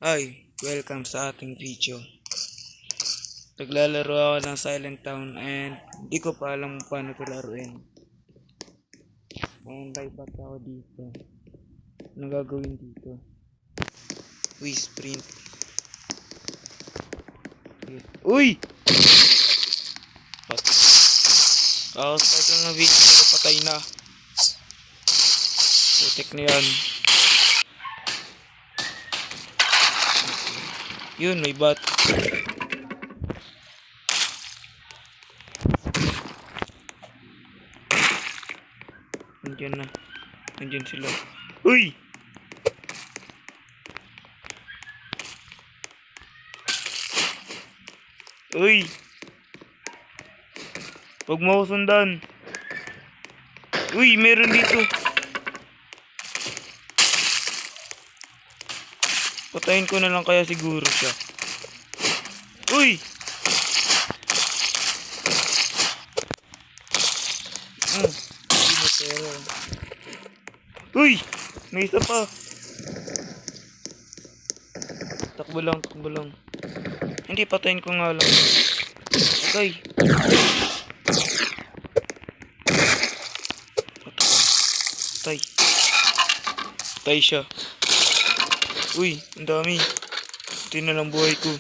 Ay, welcome sa ating video. Naglalaro ako ng Silent Town and hindi ko pa alam paano ito laruin. And live back ako dito. Anong gagawin dito? Uy, sprint. Uy! Start lang na video pero patay na. Putik na yan. Yun, may bot. Nandiyan na. Nandiyan sila. Uy! Uy! Huwag mo ako sundan. Uy, meron dito. Patayin ko na lang kaya siguro siya. Uy! Uy! May isa pa. Takbo lang. Hindi, patayin ko nga lang. Okay. Patay siya. Uy, ang dami. Ito na lang buhay ko.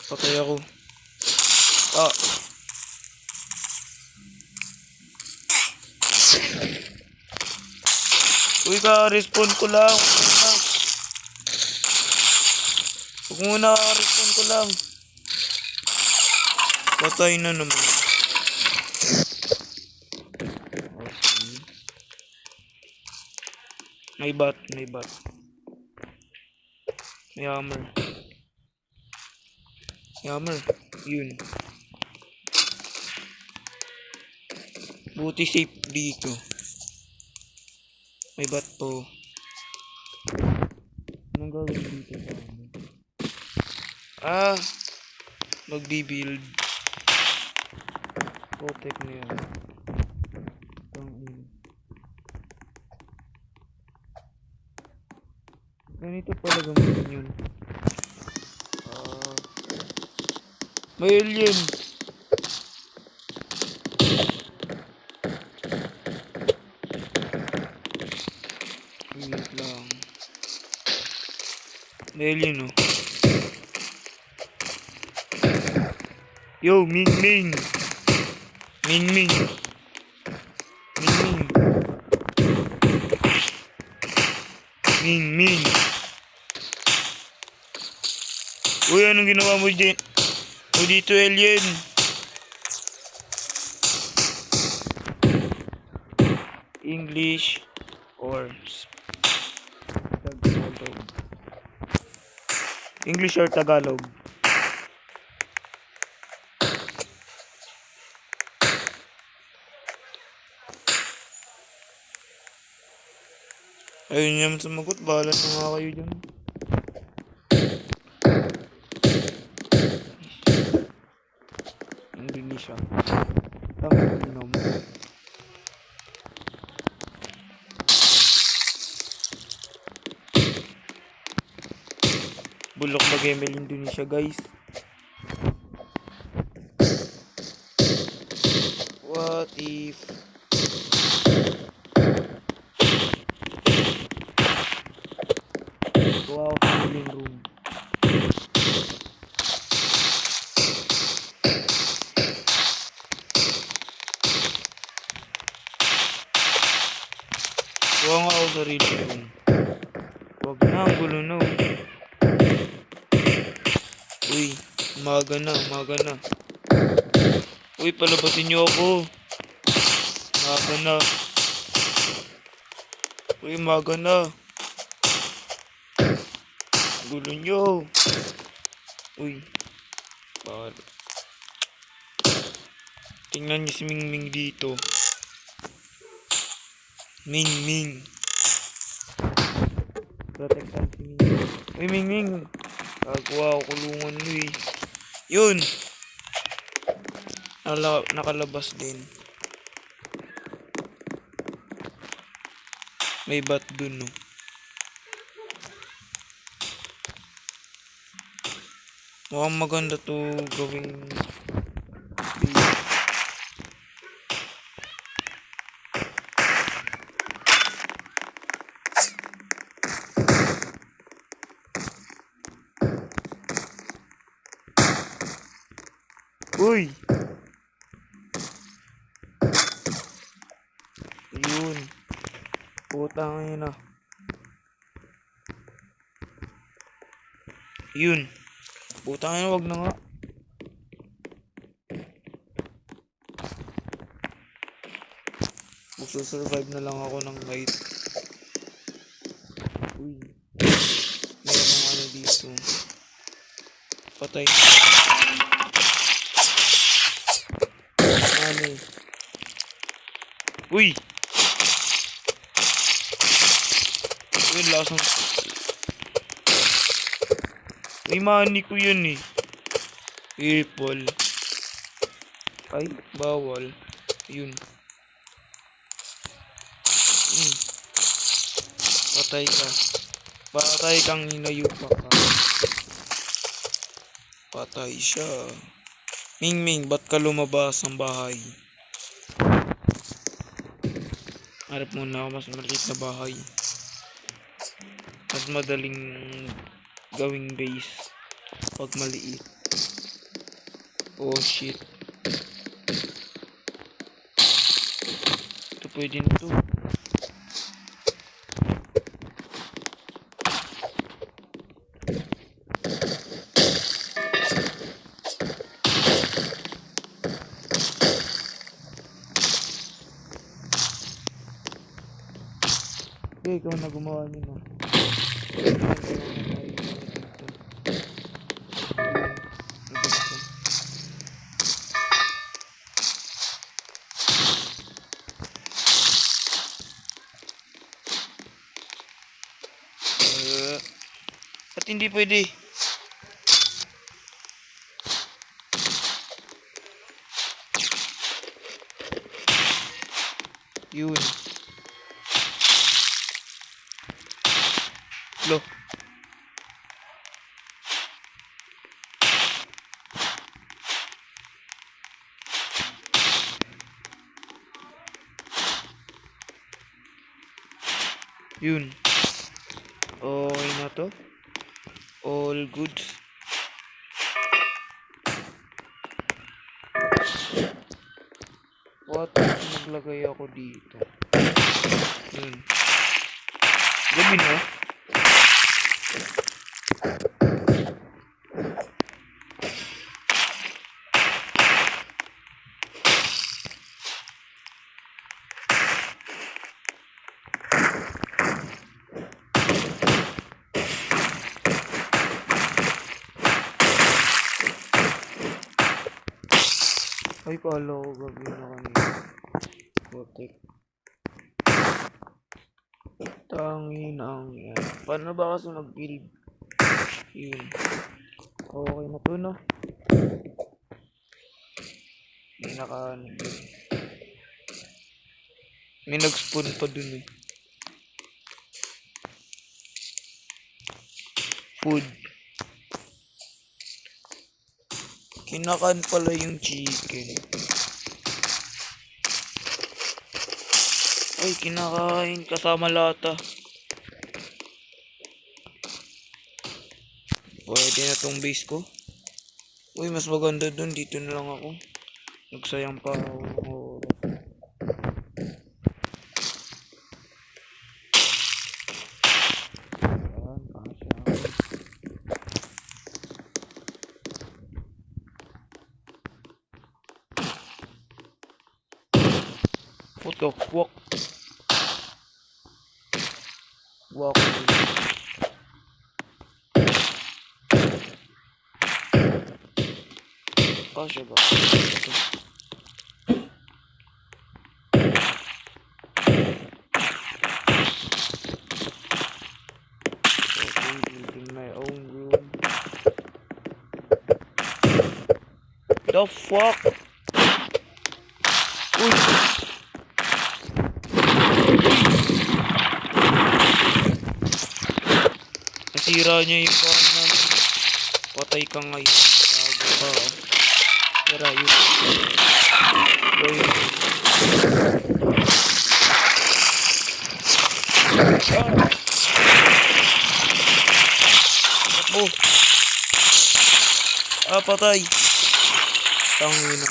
Patay ako. Uy, ka-respawn ko lang. Huwag muna ka-respawn ko lang. Patay na naman. May bot. May hammer. Yun. Buti safe dito. May bot po. Anong gawin dito sa amin? Magbibuild. Protect na yan. Ganito pala gamitin yun. May alien. Wait lang. May alien oh. Yo, Ming. Uy, anong ginawa mo dyan? O dito, alien. English or Tagalog. English or Tagalog. Ayun naman sumagot. Bahala na nga kayo dyan. Indonesia. Tama naman. Bulok na Gemel Indonesia, guys. What if go out of the living room? Huwag nga ako sa living room. Huwag na, ang gulo na. Uy, umaga na. Uy, palabasin niyo ako. Umaga na. Gulo niyo. Uy, bawal. Tingnan niyo si Ming dito. Ming. Protektan si Ming. Uy, Ming. Kagawa ako kulungan mo eh. Yun. Nakalabas din. May bat dun, no? Mukhang maganda to gawing base. Uy! Yun. Putang ina. Yun. Putang ina, wag na nga. Magsusurvive na lang ako ng night. Uy. Mayroong ano dito. Patay. Ano? Uy! Uy, lasang... May money ko yun eh. Purple. Ay, bawal. Yun. Patay ka. Patay kang inayupa ka. Patay siya. Ming, ba't ka lumabas ng bahay? Harap muna ako mas maliit na bahay. Mas madaling gawing base pag maliit. Oh shit. Ito pwede na to. Okay, ikaw na gumawa niyo na. Ba't hindi pwede? Yun. Lo. Yun. Okay na to. All good. What? Naglagay ako dito. Yun. Gabi na. Ay, kala ko gabi na kanina. Putik. Tangin ang yan. Paano ba kasi mag-build? Yun. Okay na to, no? May nakaano dun. May nag-spawn pa dun eh. Food. Kinakan pala yung chicken. Ay, kinakain kasama lata. Pwede na tong base ko. Uy, mas maganda dun. Dito na lang ako. Nagsayang pa ako ng oras. Ayan, kasya. What the fuck? Walk. Kasya ba? Ito. Building my own room. The fuck? Uy! Sinira niya yung parang na patay ka ngayon. Gago ka. Tara, yun. Bro, yun. Ah! Takbo! Ah, patay! Tangina.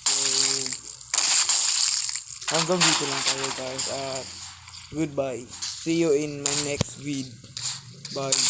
So, hanggang dito lang tayo guys. Goodbye. See you in my next vid. Bye.